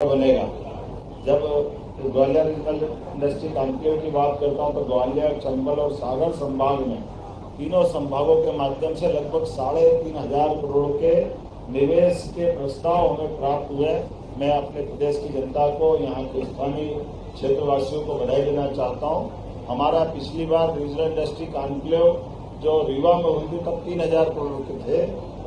बनेगा। जब Gwalior regional industry conclave की बात करता हूँ तो ग्वालियर, चंबल और सागर संभाग में तीनों संभागों के माध्यम से लगभग 3,500 करोड़ के निवेश के प्रस्ताव हमें प्राप्त हुए। मैं अपने प्रदेश की जनता को, यहाँ के स्थानीय क्षेत्रवासियों को बधाई देना चाहता हूँ। हमारा पिछली बार रीजनल इंडस्ट्री कॉन्क्लेव जो रीवा में हुई थी तब 3,000 करोड़ के थे,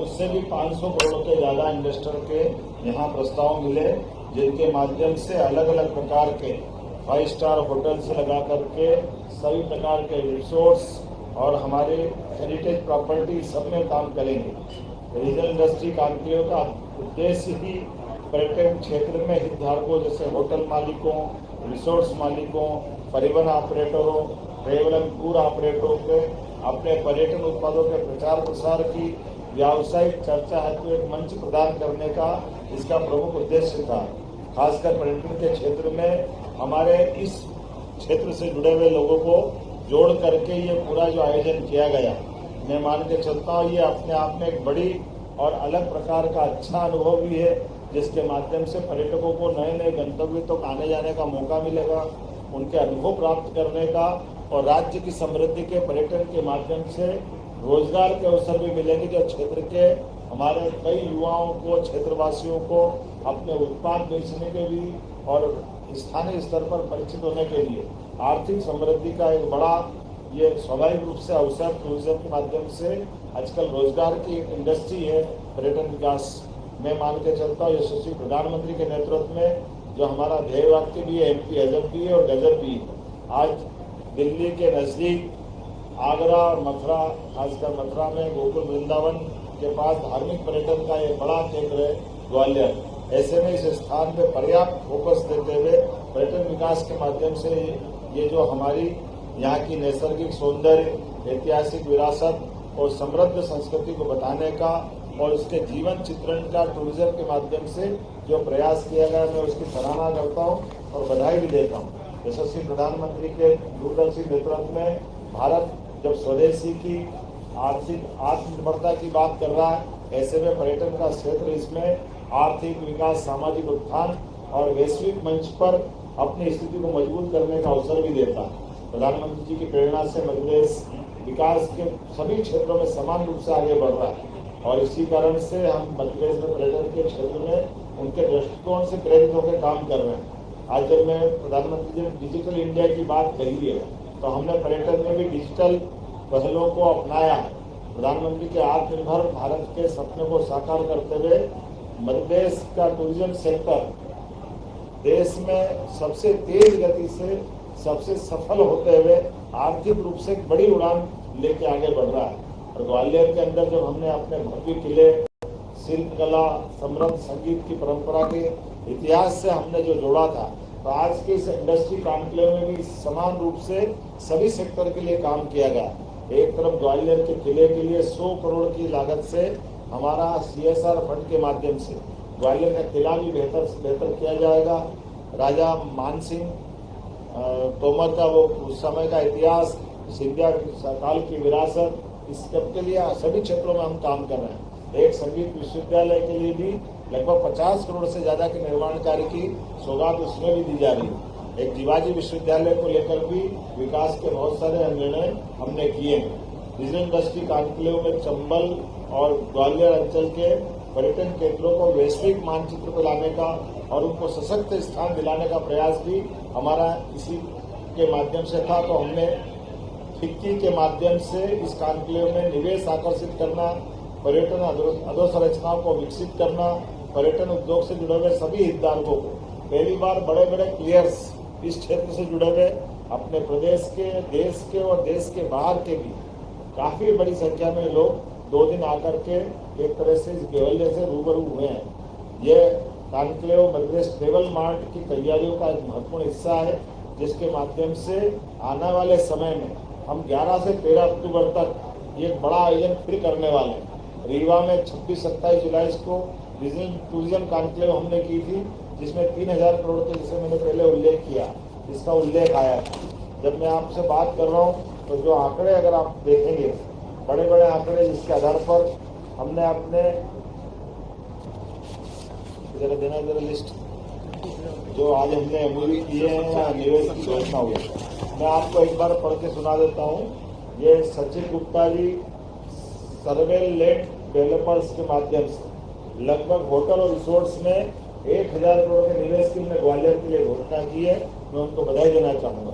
उससे भी 500 करोड़ के ज़्यादा इन्वेस्टर के यहाँ प्रस्ताव मिले, जिनके माध्यम से अलग अलग प्रकार के 5 स्टार होटल से लगा करके सभी प्रकार के रिसोर्ट्स और हमारे हेरिटेज प्रॉपर्टी सब में काम करेंगे। रीजनल इंडस्ट्री कॉन्क्लेव का उद्देश्य ही पर्यटन क्षेत्र में हितधारकों जैसे होटल मालिकों, रिसोर्ट्स मालिकों, परिवहन ऑपरेटरों, ट्रेवल एंड टूर ऑपरेटरों के अपने पर्यटन उत्पादों के प्रचार प्रसार की व्यावसायिक चर्चा हेतु एक मंच प्रदान करने का इसका प्रमुख उद्देश्य था। खासकर पर्यटन के क्षेत्र में हमारे इस क्षेत्र से जुड़े हुए लोगों को जोड़ करके ये पूरा जो आयोजन किया गया, मैं मान के चलता हूँ ये अपने आप में एक बड़ी और अलग प्रकार का अच्छा अनुभव भी है, जिसके माध्यम से पर्यटकों को नए नए गंतव्य तक आने जाने का मौका मिलेगा, उनके अनुभव प्राप्त करने का, और राज्य की समृद्धि के पर्यटन के माध्यम से रोजगार के अवसर भी मिलेंगे, जो क्षेत्र के हमारे कई युवाओं को, क्षेत्रवासियों को अपने उत्पाद बेचने के भी और स्थानीय स्तर पर परिचित होने के लिए आर्थिक समृद्धि का एक बड़ा ये स्वाभाविक रूप से अवसर टूरिज्म के माध्यम से आजकल रोजगार की इंडस्ट्री है पर्यटन विकास। मैं मान के चलता हूँ यशस्वी प्रधानमंत्री के नेतृत्व में जो हमारा ध्येय वाक्य भी है, एमपी अजब भी है और गजब भी है। आज दिल्ली के नजदीक आगरा और मथुरा, खासकर मथुरा में गोकुल वृंदावन के पास धार्मिक पर्यटन का एक बड़ा केंद्र है ग्वालियर। ऐसे में इस स्थान पे पर्याप्त फोकस देते हुए पर्यटन विकास के माध्यम से ये जो हमारी यहाँ की नैसर्गिक सौंदर्य, ऐतिहासिक विरासत और समृद्ध संस्कृति को बताने का और उसके जीवन चित्रण का टूरिज्म के माध्यम से जो प्रयास किया गया, मैं उसकी सराहना करता हूँ और बधाई भी देता हूँ। यशस्वी प्रधानमंत्री के दूरदर्शी नेतृत्व में भारत जब स्वदेशी की आर्थिक आत्मनिर्भरता की बात कर रहा है, ऐसे में पर्यटन का क्षेत्र इसमें आर्थिक विकास, सामाजिक उत्थान और वैश्विक मंच पर अपनी स्थिति को मजबूत करने का अवसर भी देता है। प्रधानमंत्री जी की प्रेरणा से मध्य प्रदेश विकास के सभी क्षेत्रों में समान रूप से आगे बढ़ रहा है और इसी कारण से हम मध्य प्रदेश में पर्यटन के क्षेत्र में उनके दृष्टिकोण से प्रेरित होकर काम कर रहे हैं। आज जब मैं प्रधानमंत्री जी ने डिजिटल इंडिया की बात कही है तो हमने पर्यटन में भी डिजिटल पहलों को अपनाया है। प्रधानमंत्री के आत्मनिर्भर भारत के सपने को साकार करते हुए मध्य प्रदेश का टूरिज्म सेक्टर देश में सबसे तेज गति से सबसे सफल होते हुए आर्थिक रूप से एक बड़ी उड़ान लेके आगे बढ़ रहा है। और ग्वालियर के अंदर जब हमने अपने भव्य किले, शिल्प कला, समृद्ध संगीत की परंपरा के इतिहास से हमने जो जोड़ा था, तो आज के इस इंडस्ट्री कॉन्क्लेव में भी समान रूप से सभी सेक्टर के लिए काम किया गया। एक तरफ ग्वालियर के किले के लिए 100 करोड़ की लागत से हमारा CSR फंड के माध्यम से ग्वालियर का किला भी बेहतर किया जाएगा। राजा मानसिंह तोमर का वो उस समय का इतिहास, सिंधिया काल की विरासत, इस सब के लिए सभी क्षेत्रों में हम काम कर रहे हैं। एक संगीत विश्वविद्यालय के लिए भी लगभग 50 करोड़ से ज्यादा के निर्माण कार्य की सौगात उसमें भी दी जा रही है। एक जीवाजी विश्वविद्यालय को लेकर भी विकास के बहुत सारे निर्णय हमने किए हैं। रीजनल इंडस्ट्री कॉन्क्लेव में चंबल और ग्वालियर अंचल के पर्यटन केंद्रों को वैश्विक मानचित्र पर लाने का और उनको सशक्त स्थान दिलाने का प्रयास भी हमारा इसी के माध्यम से था। तो हमने फिक्की के माध्यम से इस कॉन्क्लेव में निवेश आकर्षित करना, पर्यटन अधोसंरचनाओं को विकसित करना, पर्यटन उद्योग से जुड़े हुए सभी हितधारकों को पहली बार बड़े बड़े प्लेयर्स इस क्षेत्र से जुड़े हुए अपने प्रदेश के, देश के और देश के बाहर के भी काफी बड़ी संख्या में लोग 2 दिन आकर के एक तरह से इस गेवल्य से रूबरू हुए हैं। ये conclave Madhya Pradesh travel mart की तैयारियों का एक महत्वपूर्ण हिस्सा है, जिसके माध्यम से आने वाले समय में हम 11 से 13 अक्टूबर तक ये बड़ा आयोजन फिर करने वाले हैं। रीवा में 26-27 जुलाई को रीजनल टूरिज्म कॉन्क्लेव हमने की थी, जिसमें 3,000 करोड़ के, जिसे मैंने पहले उल्लेख किया, इसका उल्लेख आया था। जब मैं आपसे बात कर रहा हूँ तो जो आंकड़े अगर आप देखेंगे, बड़े बड़े आंकड़े जिसके आधार पर हमने अपने जरा लिस्ट जो आज हमने एमओयू किए हैं या निवेश की घोषणा हुई है, मैं आपको एक बार पढ़ के सुना देता हूँ। ये Sachin Gupta ji surveil late developers के माध्यम से लगभग होटल और रिसोर्ट्स में 1000 करोड़ के निवेश की हमने ग्वालियर के लिए घोषणा की है। मैं उनको बधाई देना चाहूँगा।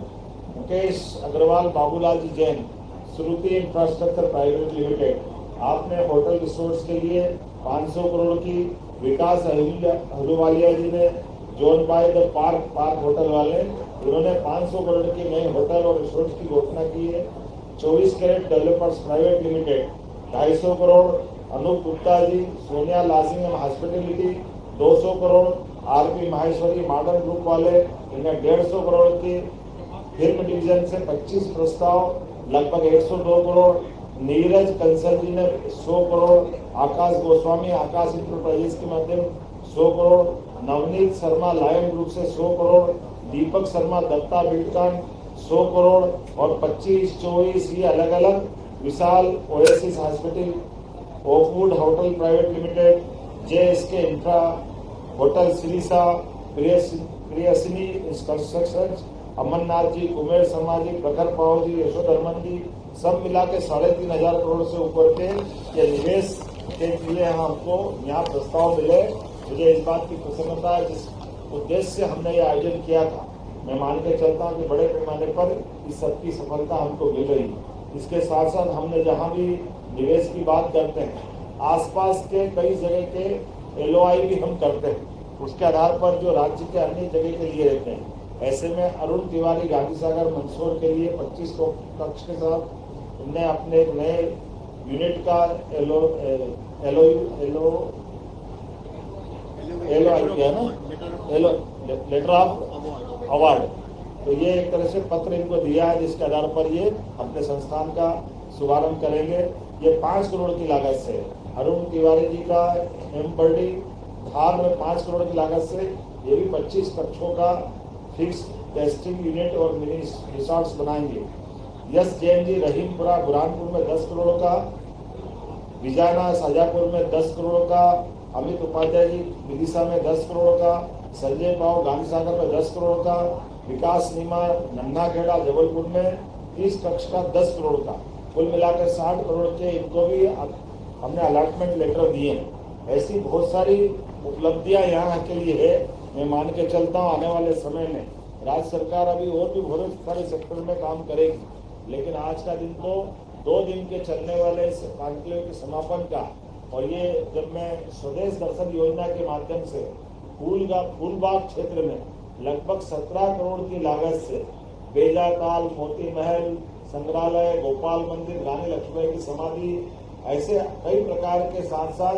मुकेश अग्रवाल, बाबूलाल जी जैन, श्रुति इंफ्रास्ट्रक्चर प्राइवेट लिमिटेड, आपने होटल रिसोर्ट्स के लिए 500 करोड़ की, विकास अहलूवालिया जी ने zone by the park hotel वाले, उन्होंने 500 करोड़ की नए होटल और रिसोर्ट्स की घोषणा की है। 24 carat developers private limited 250 crore, Anoop Gupta ji Sonia लासिंग hospitality 200 crore, RP Maheshwari modern group वाले इन्हें 150 करोड़ की, फिल्म डिवीजन से 25 प्रस्ताव लगभग 102 करोड़, नीरज कंसल जी ने 100 करोड़, आकाश गोस्वामी आकाश इंटरप्राइजेस के माध्यम 100 करोड़, नवनीत शर्मा लायन ग्रुप से 100 करोड़, दीपक शर्मा दत्ता बिल्डकॉन 100 करोड़ और 25-24 ये अलग अलग Vishal oasis hospital, oakwood hotel private limited, JSK infra hotel, Sirisa, Priyasini construction, Amarnath ji, कुमेर शर्मा जी, प्रखर पाओ जी, यशोधर्मन जी, सब मिला के 3500 करोड़ से ऊपर के ये निवेश के लिए हमको यहाँ प्रस्ताव मिले। मुझे इस बात की प्रसन्नता है, जिस उद्देश्य से हमने ये आयोजन किया था, मैं मान के चलता हूँ कि बड़े पैमाने पर इस सबकी सफलता हमको मिल रही है। इसके साथ साथ हमने जहाँ भी निवेश की बात करते हैं, आसपास के कई जगह के एलओआई भी हम करते हैं, उसके आधार पर जो राज्य के अन्य जगह के लिए रहते हैं। ऐसे में अरुण तिवारी गांधी सागर मंदसौर के लिए 25 कक्ष के साथ उनने अपने एक नए यूनिट का लेटर ऑफ अवार्ड, तो ये एक तरह से पत्र इनको दिया है, जिसके आधार पर ये अपने संस्थान का शुभारंभ करेंगे। ये 5 करोड़ की लागत से, अरुण तिवारी जी का एमपर्डी धार में 5 करोड़ की लागत से ये भी 25 कक्षों का फिक्स टेस्टिंग यूनिट और मिनी रिसॉर्ट्स बनाएंगे। यस जैन जी रहीमपुरा बुरहानपुर में 10 करोड़ का, विजयना शाजापुर में 10 करोड़ का, अमित उपाध्याय जी विदिशा में 10 करोड़ का, संजय पाव गांधी सागर में 10 करोड़ का, विकास नीमा नन्नाखेड़ा जबलपुर में 30 कक्ष का 10 करोड़ का, कुल मिलाकर 60 करोड़ के इनको भी हमने अलॉटमेंट लेटर दिए हैं। ऐसी बहुत सारी उपलब्धियां यहाँ के लिए है। मैं मान के चलता हूँ आने वाले समय में राज्य सरकार अभी और भी बहुत सारे सेक्टर में काम करेगी, लेकिन आज का दिन तो 2 दिन के चलने वाले इस कॉन्क्लेव के समापन का, और ये जब मैं स्वदेश दर्शन योजना के माध्यम से फूलबाग क्षेत्र में लगभग 17 करोड़ की लागत से बेजाताल, मोती महल, संग्रहालय, गोपाल मंदिर, रानी लक्ष्मीबाई की समाधि, ऐसे कई प्रकार के साथ साथ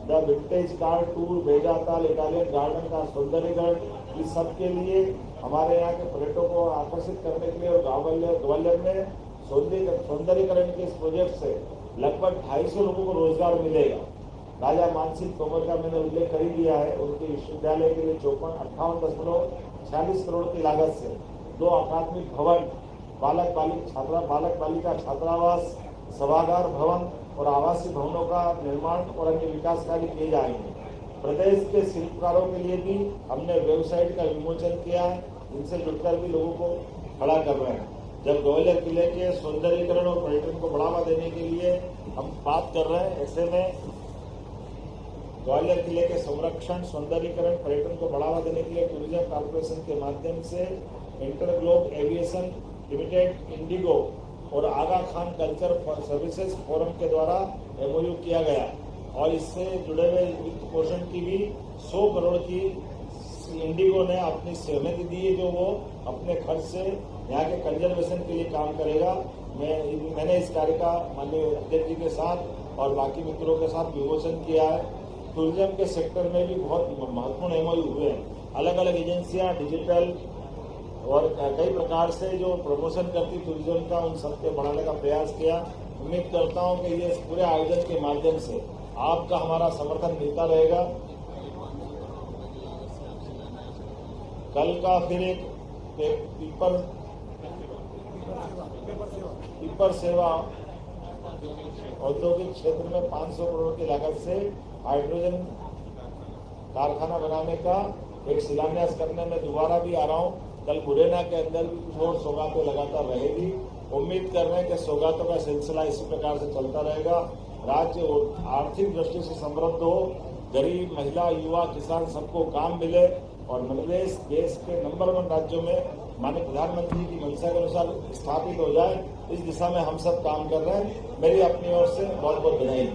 the vintage car tour, Bejatal Italian garden का सौंदर्यीकरण, इस सब के लिए हमारे यहाँ के पर्यटकों को आकर्षित करने के लिए और ग्वालियर में सौंदर्यीकरण के इस प्रोजेक्ट से लगभग 250 लोगों को रोजगार मिलेगा। राजा मानसिंह तोमर का मैंने उल्लेख कर ही दिया है, उनके विश्वविद्यालय के लिए 58.46 करोड़ की लागत से 2 अकादमिक भवन, बालक बालिका छात्रावास, सभागार भवन और आवासीय भवनों का निर्माण और अन्य विकास कार्य किए जाएंगे। प्रदेश के शिल्पकारों के लिए भी हमने वेबसाइट का विमोचन किया है, इनसे जुड़कर भी लोगों को खड़ा कर रहे हैं। जब ग्वालियर किले के सौंदर्यीकरण और पर्यटन को बढ़ावा देने के लिए हम बात कर रहे हैं, ऐसे में ग्वालियर किले के संरक्षण, सौंदर्यीकरण, पर्यटन को बढ़ावा देने के लिए टूरिज्म कॉर्पोरेशन के माध्यम से इंटरग्लोब एविएशन लिमिटेड, इंडिगो और आगा खान कल्चर सर्विसेज फोरम के द्वारा एमओयू किया गया, और इससे जुड़े हुए वित्त पोषण की भी 100 करोड़ की इंडिगो ने अपनी सहमति दी है, जो वो अपने खर्च से यहाँ के कंजर्वेशन के लिए काम करेगा। मैंने इस कार्य का माननीय अध्यक्ष जी के साथ और बाकी मित्रों के साथ विमोचन किया है। टूरिज्म के सेक्टर में भी बहुत महत्वपूर्ण एमओयू हुए हैं। अलग अलग एजेंसियां डिजिटल और कई प्रकार से जो प्रमोशन करती टूरिज्म का, उन सबके बढ़ाने का प्रयास किया। उम्मीद करता हूं कि ये पूरे आयोजन के माध्यम से आपका हमारा समर्थन मिलता रहेगा। कल का फिर एक पीपर सेवा औद्योगिक क्षेत्र में 500 करोड़ की लागत से हाइड्रोजन कारखाना बनाने का एक शिलान्यास करने में दोबारा भी आ रहा हूँ। कल मुरैना के अंदर भी कुछ और सौगातें लगातार रहेगी। उम्मीद कर रहे हैं कि सौगातों का सिलसिला इसी प्रकार से चलता रहेगा। राज्य आर्थिक दृष्टि से समृद्ध हो, गरीब, महिला, युवा, किसान सबको काम मिले और मध्य प्रदेश देश के नंबर 1 राज्यों में माननीय प्रधानमंत्री की मंशा के अनुसार स्थापित हो जाए, इस दिशा में हम सब काम कर रहे हैं। मेरी अपनी ओर से बहुत बहुत बधाई।